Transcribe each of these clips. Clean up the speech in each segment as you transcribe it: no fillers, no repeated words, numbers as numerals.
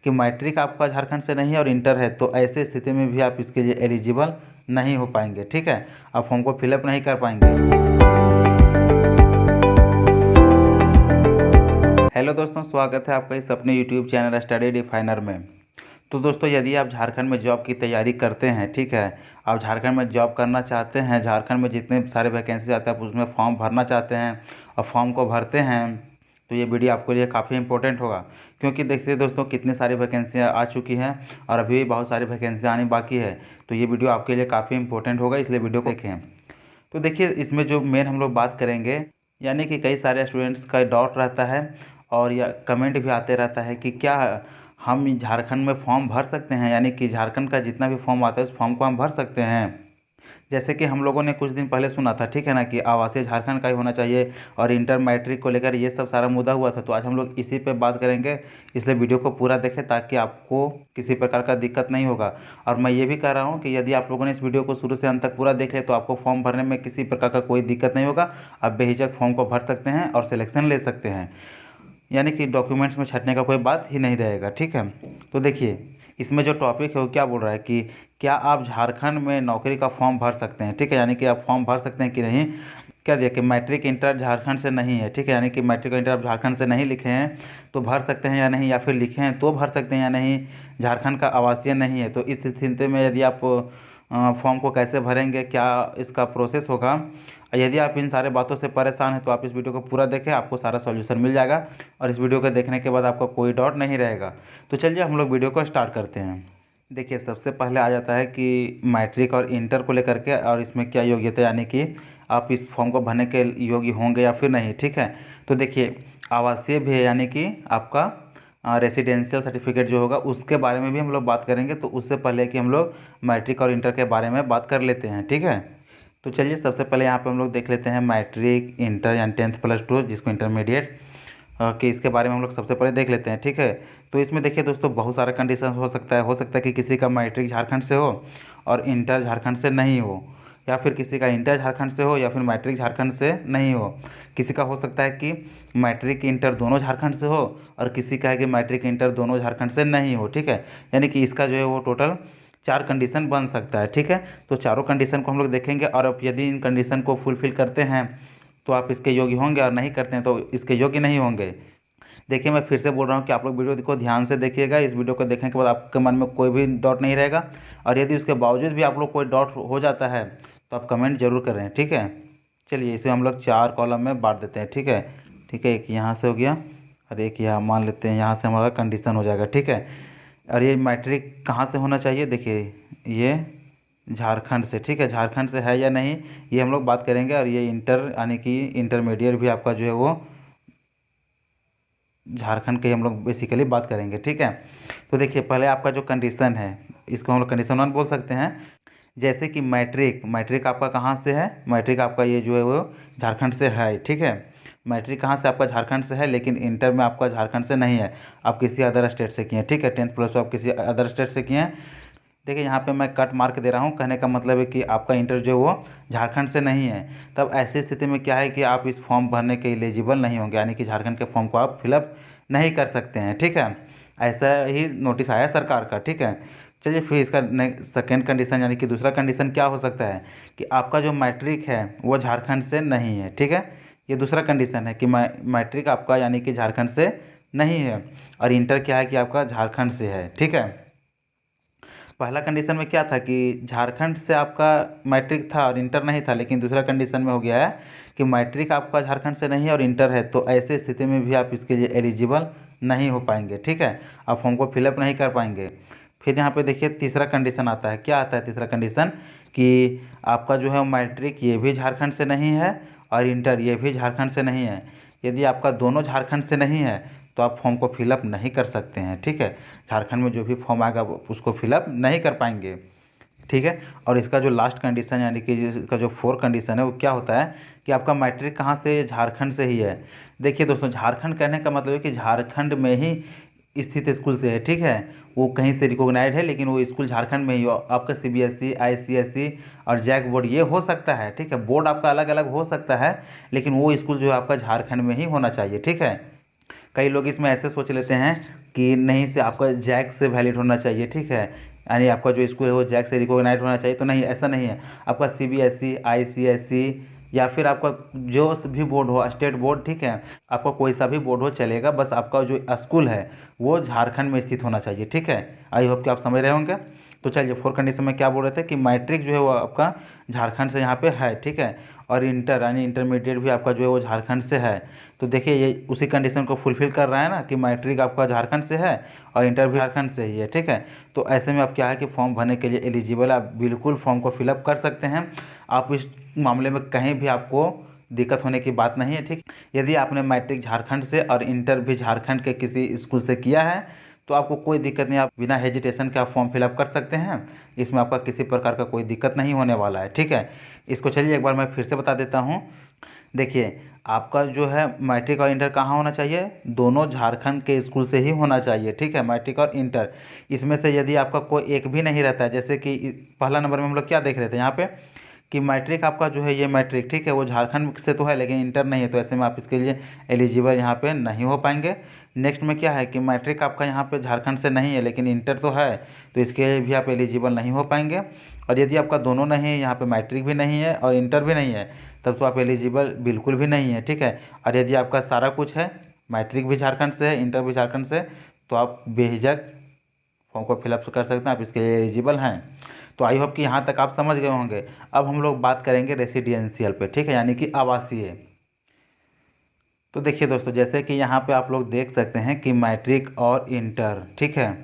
कि मैट्रिक आपका झारखंड से नहीं है और इंटर है, तो ऐसे स्थिति में भी आप इसके लिए एलिजिबल नहीं हो पाएंगे। ठीक है, आप फॉर्म को फिलअप नहीं कर पाएंगे। हेलो दोस्तों, स्वागत है आपका इस अपने यूट्यूब चैनल स्टडी डिफाइनर में। तो दोस्तों, यदि आप झारखंड में जॉब की तैयारी करते हैं, ठीक है, आप झारखंड में जॉब करना चाहते हैं, झारखंड में जितने सारे वैकेंसी आते हैं आप उसमें फॉर्म भरना चाहते हैं और फॉर्म को भरते हैं, तो ये वीडियो आपके लिए काफ़ी इंपॉर्टेंट होगा। क्योंकि देखिए दोस्तों, कितनी सारी वैकेंसियाँ आ चुकी हैं और अभी भी बहुत सारी वैकेंसियाँ आनी बाकी है, तो ये वीडियो आपके लिए काफ़ी इंपॉर्टेंट होगा, इसलिए वीडियो को देखें। तो देखिए, इसमें जो मेन हम लोग बात करेंगे, यानी कि कई सारे स्टूडेंट्स का डाउट रहता है और या कमेंट भी आते रहता है कि क्या हम झारखंड में फॉर्म भर सकते हैं, यानी कि झारखंड का जितना भी फॉर्म आता है उस फॉर्म को हम भर सकते हैं। जैसे कि हम लोगों ने कुछ दिन पहले सुना था, ठीक है ना, कि आवासीय झारखंड का ही होना चाहिए और इंटर मैट्रिक को लेकर ये सब सारा मुद्दा हुआ था। तो आज हम लोग इसी पे बात करेंगे, इसलिए वीडियो को पूरा देखें ताकि आपको किसी प्रकार का दिक्कत नहीं होगा। और मैं ये भी कह रहा हूँ कि यदि आप लोगों ने इस वीडियो को शुरू से अंत तक पूरा देख लिया तो आपको फॉर्म भरने में किसी प्रकार का कोई दिक्कत नहीं होगा। आप बेहिचक फॉर्म को भर सकते हैं और सिलेक्शन ले सकते हैं, यानी कि डॉक्यूमेंट्स में छटने का कोई बात ही नहीं रहेगा। ठीक है, तो देखिए इसमें जो टॉपिक है वो क्या बोल रहा है कि क्या आप झारखंड में नौकरी का फॉर्म भर सकते हैं। ठीक है, यानी कि आप फॉर्म भर सकते हैं कि नहीं। क्या दिया कि मैट्रिक इंटर झारखंड से नहीं है, ठीक है, यानी कि मैट्रिक इंटर आप झारखंड से नहीं लिखे हैं तो भर सकते हैं या नहीं, या फिर लिखे हैं तो भर सकते हैं या नहीं, झारखंड का आवासीय नहीं है। तो इस स्थिति में यदि आप फॉर्म को कैसे भरेंगे, क्या इसका प्रोसेस होगा, यदि आप इन सारे बातों से परेशान हैं तो आप इस वीडियो को पूरा देखें, आपको सारा सॉल्यूशन मिल जाएगा और इस वीडियो को देखने के बाद आपको कोई डाउट नहीं रहेगा। तो चलिए हम लोग वीडियो को स्टार्ट करते हैं। देखिए, सबसे पहले आ जाता है कि मैट्रिक और इंटर को लेकर के और इसमें क्या योग्यता, यानी कि आप इस फॉर्म को भरने के योग्य होंगे या फिर नहीं। ठीक है, तो देखिए आवासीय भी है, यानी कि आपका रेसिडेंशियल सर्टिफिकेट जो होगा उसके बारे में भी हम लोग बात करेंगे। तो उससे पहले कि हम लोग मैट्रिक और इंटर के बारे में बात कर लेते हैं। ठीक है, तो चलिए सबसे पहले यहाँ पे हम लोग देख लेते हैं मैट्रिक, इंटर यानी 10th+2 जिसको इंटरमीडिएट कि इसके बारे में हम लोग सबसे पहले देख लेते हैं। ठीक है, तो इसमें देखिए दोस्तों, बहुत सारा कंडीशन हो सकता है कि किसी का मैट्रिक झारखंड से हो और इंटर झारखंड से नहीं हो, या फिर किसी का इंटर झारखंड से हो या फिर मैट्रिक झारखंड से नहीं हो। किसी का हो सकता है कि मैट्रिक इंटर दोनों झारखंड से हो और किसी का है कि मैट्रिक इंटर दोनों झारखंड से नहीं हो। ठीक है, यानी कि इसका जो है वो टोटल 4 कंडीशन बन सकता है। ठीक है, तो चारों कंडीशन को हम लोग देखेंगे और अब यदि इन कंडीशन को फुलफिल करते हैं तो आप इसके योग्य होंगे और नहीं करते हैं तो इसके योग्य नहीं होंगे। देखिए, मैं फिर से बोल रहा हूँ कि आप लोग वीडियो को ध्यान से देखिएगा। इस वीडियो को देखने के बाद आपके मन में कोई भी डाउट नहीं रहेगा और यदि उसके बावजूद भी आप लोग कोई डाउट हो जाता है तो आप कमेंट जरूर करें। ठीक है, चलिए इसे हम लोग 4 कॉलम में बांट देते हैं। ठीक है, एक यहाँ से हो गया और एक यहाँ मान लेते हैं, यहाँ से हमारा कंडीशन हो जाएगा। ठीक है, और ये मैट्रिक कहाँ से होना चाहिए, देखिए ये झारखंड से। ठीक है, झारखंड से है या नहीं ये हम लोग बात करेंगे। और ये इंटर यानी कि इंटरमीडिएट भी आपका जो है वो झारखंड के हम लोग बेसिकली बात करेंगे। ठीक है, तो देखिए पहले आपका जो कंडीशन है इसको हम लोग कंडीशन 1 बोल सकते हैं। जैसे कि मैट्रिक आपका कहाँ से है, मैट्रिक आपका ये जो है वो झारखंड से है। ठीक है, मैट्रिक कहाँ से आपका झारखंड से है, लेकिन इंटर में आपका झारखंड से नहीं है, आप किसी अदर स्टेट से किए हैं। ठीक है, 10th+2 आप किसी अदर स्टेट से किए हैं। देखिए यहाँ पे मैं कट मार्क दे रहा हूँ, कहने का मतलब है कि आपका इंटर जो वो झारखंड से नहीं है। तब ऐसी स्थिति में क्या है कि आप इस फॉर्म भरने के एलिजिबल नहीं होंगे, यानी कि झारखंड के फॉर्म को आप फिलअप नहीं कर सकते हैं। ठीक है, ऐसा ही नोटिस आया सरकार का। ठीक है, चलिए फिर इसका सेकेंड कंडीशन यानी कि दूसरा कंडीशन क्या हो सकता है कि आपका जो मैट्रिक है वो झारखंड से नहीं है। ठीक है, ये दूसरा कंडीशन है कि मैट्रिक आपका यानी कि झारखंड से नहीं है और इंटर क्या है कि आपका झारखंड से है। ठीक है, पहला कंडीशन में क्या था कि झारखंड से आपका मैट्रिक था और इंटर नहीं था, लेकिन दूसरा कंडीशन में हो गया है कि मैट्रिक आपका झारखंड से नहीं है और इंटर है, तो ऐसे स्थिति में भी आप इसके लिए एलिजिबल नहीं हो पाएंगे। ठीक है, आप फॉर्म को फिलअप नहीं कर पाएंगे। फिर यहाँ पे देखिए तीसरा कंडीशन आता है। क्या आता है तीसरा कंडीशन कि आपका जो है मैट्रिक ये भी झारखंड से नहीं है और इंटर ये भी झारखंड से नहीं है। यदि आपका दोनों झारखंड से नहीं है तो आप फॉर्म को फिलअप नहीं कर सकते हैं। ठीक है, झारखंड में जो भी फॉर्म आएगा उसको फिलअप नहीं कर पाएंगे। ठीक है, और इसका जो लास्ट कंडीशन यानी कि इसका जो 4 कंडीशन है वो क्या होता है कि आपका मैट्रिक कहाँ से, झारखंड से ही है। देखिए दोस्तों, झारखंड कहने का मतलब है कि झारखंड में ही स्थित स्कूल से है। ठीक है, वो कहीं से रिकॉग्नाइज है लेकिन वो स्कूल झारखंड में ही हो। आपका CBSE, ICSE और जैक बोर्ड ये हो सकता है। ठीक है, बोर्ड आपका अलग अलग हो सकता है लेकिन वो स्कूल जो है आपका झारखंड में ही होना चाहिए। ठीक है, कई लोग इसमें ऐसे सोच लेते हैं कि नहीं से आपका जैक से वैलिड होना चाहिए, ठीक है, यानी आपका जो स्कूल है वो जैक से रिकॉग्नाइज होना चाहिए। तो नहीं, ऐसा नहीं है। आपका CBSE, ICSE या फिर आपका जो भी बोर्ड हो, स्टेट बोर्ड, ठीक है, आपका कोई सा भी बोर्ड हो चलेगा, बस आपका जो स्कूल है वो झारखंड में स्थित होना चाहिए, ठीक है। आई होप कि आप समझ रहे होंगे। तो चलिए, 4 कंडीशन में क्या बोल रहे थे कि मैट्रिक जो है वो आपका झारखंड से यहाँ पे है, ठीक है, और इंटर यानी इंटरमीडिएट भी आपका जो है वो झारखंड से है। तो देखिए, ये उसी कंडीशन को फुलफिल कर रहा है ना कि मैट्रिक आपका झारखंड से है और इंटर भी झारखंड से ही है, ठीक है। तो ऐसे में आप क्या है कि फॉर्म भरने के लिए एलिजिबल, आप बिल्कुल फॉर्म को फिलअप कर सकते हैं। आप इस मामले में कहीं भी आपको दिक्कत होने की बात नहीं है, ठीक। यदि आपने मैट्रिक झारखंड से और इंटर भी झारखंड के किसी स्कूल से किया है तो आपको कोई दिक्कत नहीं, आप बिना हेजिटेशन के आप फॉर्म फिलअप कर सकते हैं। इसमें आपका किसी प्रकार का कोई दिक्कत नहीं होने वाला है, ठीक है। इसको चलिए एक बार मैं फिर से बता देता हूँ। देखिए, आपका जो है मैट्रिक और इंटर कहाँ होना चाहिए, दोनों झारखंड के स्कूल से ही होना चाहिए, ठीक है, मैट्रिक और इंटर। इसमें से यदि आपका कोई एक भी नहीं रहता है, जैसे कि पहला नंबर में हम लोग क्या देख रहे थे यहाँ पे कि मैट्रिक आपका जो है ये मैट्रिक, ठीक है, वो झारखंड से तो है लेकिन इंटर नहीं है, तो ऐसे में आप इसके लिए एलिजिबल यहाँ पे नहीं हो पाएंगे। नेक्स्ट में क्या है कि मैट्रिक आपका यहाँ पे झारखंड से नहीं है लेकिन इंटर तो है, तो इसके लिए भी आप एलिजिबल नहीं हो पाएंगे। और यदि आपका दोनों नहीं है, यहाँ पे मैट्रिक भी नहीं है और इंटर भी नहीं है, तब तो आप एलिजिबल बिल्कुल भी नहीं है, ठीक है। और यदि आपका सारा कुछ है, मैट्रिक भी झारखंड से है, इंटर भी झारखंड से, तो आप बेझिझक फॉर्म को फिलअप कर सकते हैं, आप इसके लिए एलिजिबल हैं। तो आई होप कि यहाँ तक आप समझ गए होंगे। अब हम लोग बात करेंगे रेसिडेंशियल पे, ठीक है, यानी कि आवासीय। तो देखिए दोस्तों, जैसे कि यहाँ पे आप लोग देख सकते हैं कि मैट्रिक और इंटर, ठीक है,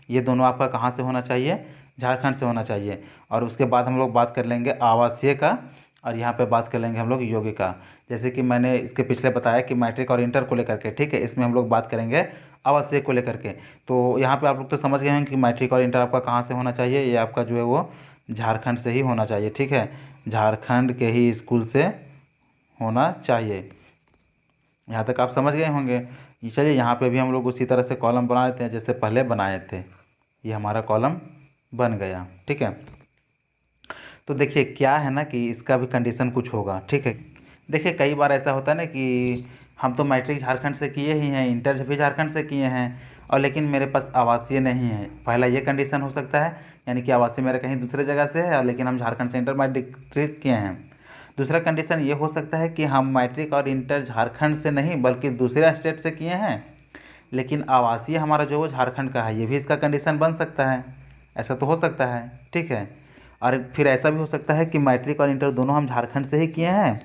ये दोनों आपका कहाँ से होना चाहिए, झारखंड से होना चाहिए। और उसके बाद हम लोग बात कर लेंगे आवासीय का, और यहाँ पे बात कर लेंगे हम लोग योग्य का। जैसे कि मैंने इसके पिछले बताया कि मैट्रिक और इंटर को लेकर के, ठीक है, इसमें हम लोग बात करेंगे आवासीय को लेकर के। तो यहाँ पे आप लोग तो समझ गए हैं कि मैट्रिक और इंटर आपका कहाँ से होना चाहिए, ये आपका जो है वो झारखंड से ही होना चाहिए, ठीक है, झारखंड के ही स्कूल से होना चाहिए। यहाँ तक आप समझ गए होंगे। चलिए, यहाँ पे भी हम लोग उसी तरह से कॉलम बना लेते हैं जैसे पहले बनाए थे। ये हमारा कॉलम बन गया, ठीक है। तो देखिए क्या है ना कि इसका भी कंडीशन कुछ होगा, ठीक है। देखिए, कई बार ऐसा होता है ना कि हम तो मैट्रिक झारखंड से किए ही हैं, इंटर भी झारखंड से किए हैं, और लेकिन मेरे पास आवासीय नहीं है। पहला ये कंडीशन हो सकता है, यानी कि आवासीय मेरा कहीं दूसरे जगह से है, और लेकिन हम झारखंड से इंटर मैट्रिक किए हैं। दूसरा कंडीशन ये हो सकता है कि हम मैट्रिक और इंटर झारखंड से नहीं बल्कि दूसरे स्टेट से किए हैं, लेकिन आवासीय हमारा जो वो झारखंड का है, ये भी इसका कंडीशन बन सकता है। ऐसा तो हो सकता है, ठीक है। और फिर ऐसा भी हो सकता है कि मैट्रिक और इंटर दोनों हम झारखंड से ही किए हैं,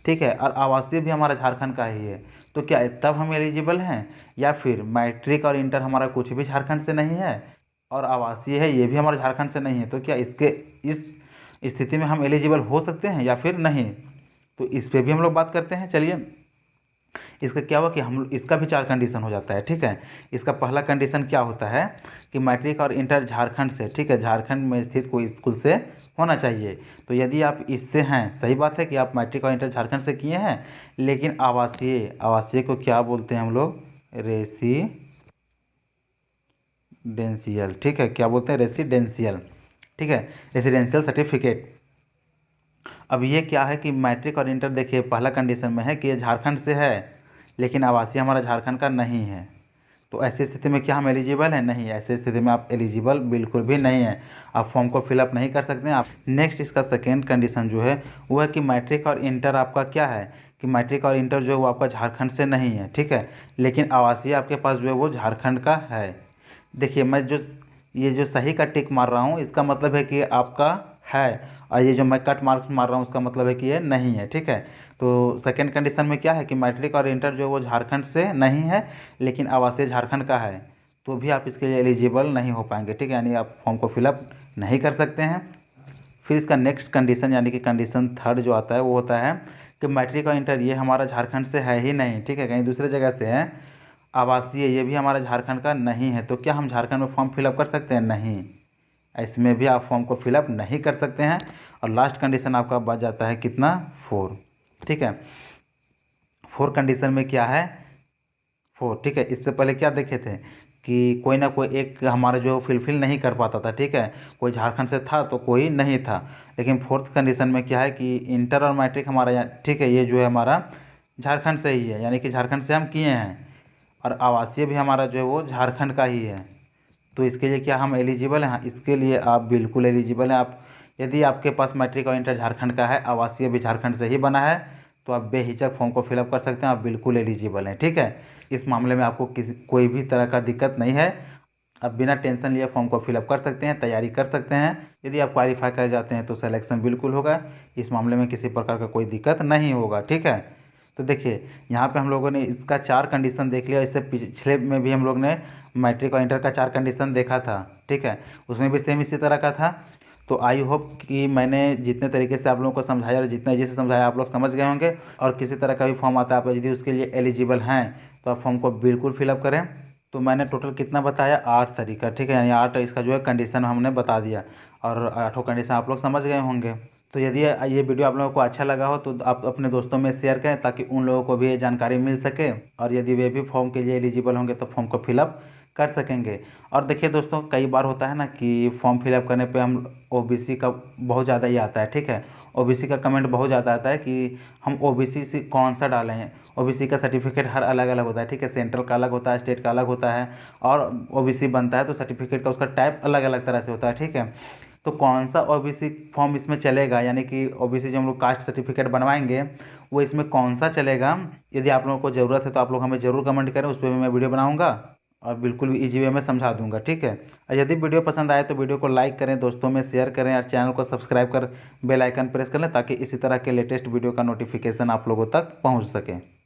ठीक है, और आवासीय भी हमारा झारखंड का ही है। तो क्या तब हम एलिजिबल हैं, या फिर मैट्रिक और इंटर हमारा कुछ भी झारखंड से नहीं है और आवासीय है ये भी हमारा झारखंड से नहीं है, तो क्या इसके इस स्थिति में हम एलिजिबल हो सकते हैं या फिर नहीं। तो इस पर भी हम लोग बात करते हैं। चलिए, इसका क्या हुआ कि हम इसका भी 4 कंडीशन हो जाता है, ठीक है। इसका पहला कंडीशन क्या होता है कि मैट्रिक और इंटर झारखंड से, ठीक है, झारखंड में स्थित कोई स्कूल से होना चाहिए। तो यदि आप इससे हैं, सही बात है कि आप मैट्रिक और इंटर झारखंड से किए हैं, लेकिन आवासीय को क्या बोलते हैं हम लोग, रेसिडेंशियल, ठीक है, क्या बोलते हैं, रेसिडेंशियल, ठीक है, रेसिडेंशियल सर्टिफिकेट। अब ये क्या है कि मैट्रिक और इंटर, देखिए पहला कंडीशन में है कि ये झारखंड से है लेकिन आवासीय हमारा झारखंड का नहीं है। तो ऐसी स्थिति में क्या हम एलिजिबल हैं, नहीं, ऐसी स्थिति में आप एलिजिबल बिल्कुल भी नहीं है, आप फॉर्म को फिलअप नहीं कर सकते हैं आप। नेक्स्ट इसका सेकेंड कंडीशन जो है वो है कि मैट्रिक और इंटर आपका क्या है कि मैट्रिक और इंटर जो है वो आपका झारखंड से नहीं है, ठीक है, लेकिन आवासीय आपके पास जो है वो झारखंड का है। देखिए, मैं जो ये जो सही का टिक मार रहा हूँ इसका मतलब है कि आपका है, और ये जो मैं कट मार्क्स मार रहा हूँ उसका मतलब है कि ये नहीं है, ठीक है। तो सेकंड कंडीशन में क्या है कि मैट्रिक और इंटर जो है वो झारखंड से नहीं है लेकिन आवासीय झारखंड का है, तो भी आप इसके लिए एलिजिबल नहीं हो पाएंगे, ठीक है, यानी आप फॉर्म को फिलअप नहीं कर सकते हैं। फिर इसका नेक्स्ट कंडीशन यानी कि कंडीशन थर्ड जो आता है वो होता है कि मैट्रिक और इंटर ये हमारा झारखंड से है ही नहीं, ठीक है, कहीं दूसरे जगह से है। आवासीय ये भी हमारा झारखंड का नहीं है, तो क्या हम झारखंड में फॉर्म फिलअप कर सकते हैं, नहीं, इसमें भी आप फॉर्म को फिलअप नहीं कर सकते हैं। और लास्ट कंडीशन आपका बच जाता है कितना, 4, ठीक है। 4 कंडीशन में क्या है, 4, ठीक है। इससे पहले क्या देखे थे कि कोई ना कोई एक हमारा जो फिलफिल नहीं कर पाता था, ठीक है, कोई झारखंड से था तो कोई नहीं था। लेकिन 4th कंडीशन में क्या है कि इंटर और मैट्रिक हमारा ठीक है, ये जो है हमारा झारखंड से ही है, यानी कि झारखंड से हम किए हैं। और आवासीय भी हमारा जो है वो झारखंड का ही है। तो इसके लिए क्या हम एलिजिबल हैं? हाँ, इसके लिए आप बिल्कुल एलिजिबल हैं। आप यदि आपके पास मैट्रिक और इंटर झारखंड का है, आवासीय भी झारखंड से ही बना है, तो आप बेहिचक फॉर्म को फिलअप कर सकते हैं, आप बिल्कुल एलिजिबल हैं। ठीक है, इस मामले में आपको कोई भी तरह का दिक्कत नहीं है। आप बिना टेंशन लिए फॉर्म को फिलअप कर सकते हैं, तैयारी कर सकते हैं। यदि आप क्वालिफाई कर जाते हैं तो सिलेक्शन बिल्कुल होगा। इस मामले में किसी प्रकार का कोई दिक्कत नहीं होगा। ठीक है, तो देखिए यहाँ पे हम लोगों ने इसका 4 कंडीशन देख लिया। इससे पिछले में भी हम लोग ने मैट्रिक और इंटर का 4 कंडीशन देखा था। ठीक है, उसमें भी सेम इसी तरह का था। तो आई होप कि मैंने जितने तरीके से आप लोगों को समझाया और जितना ईजी से समझाया आप लोग समझ गए होंगे। और किसी तरह का भी फॉर्म आता है आप यदि उसके लिए एलिजिबल हैं तो आप फॉर्म को बिल्कुल फिलअप करें। तो मैंने टोटल कितना बताया? 8 तरीका। ठीक है, यानी 8 इसका जो है कंडीशन हमने बता दिया और 8 कंडीशन आप लोग समझ गए होंगे। तो यदि ये वीडियो आप लोगों को अच्छा लगा हो तो आप अपने दोस्तों में शेयर करें ताकि उन लोगों को भी ये जानकारी मिल सके और यदि वे भी फॉर्म के लिए एलिजिबल होंगे तो फॉर्म को फिलअप कर सकेंगे। और देखिए दोस्तों, कई बार होता है ना कि फॉर्म फिलअप करने पे हम ओबीसी का बहुत ज़्यादा ही आता है। ठीक है, ओबीसी का कमेंट बहुत ज़्यादा आता है कि हम ओबीसी से कौन सा डालें हैं। ओबीसी का सर्टिफिकेट हर अलग अलग होता है। ठीक है, सेंट्रल का अलग होता है, स्टेट का अलग होता है, और ओबीसी बनता है तो सर्टिफिकेट का उसका टाइप अलग अलग तरह से होता है। ठीक है, तो कौन सा ओबीसी फॉर्म इसमें चलेगा, यानी कि ओबीसी जो हम लोग कास्ट सर्टिफिकेट बनवाएंगे वो इसमें कौन सा चलेगा? यदि आप लोगों को ज़रूरत है तो आप लोग हमें ज़रूर कमेंट करें, उस पर भी मैं वीडियो बनाऊंगा और बिल्कुल ईजी वे में समझा दूंगा। ठीक है, और यदि वीडियो पसंद आए तो वीडियो को लाइक करें, दोस्तों में शेयर करें और चैनल को सब्सक्राइब कर बेल आइकन प्रेस कर लें ताकि इसी तरह के लेटेस्ट वीडियो का नोटिफिकेशन आप लोगों तक पहुंच सके।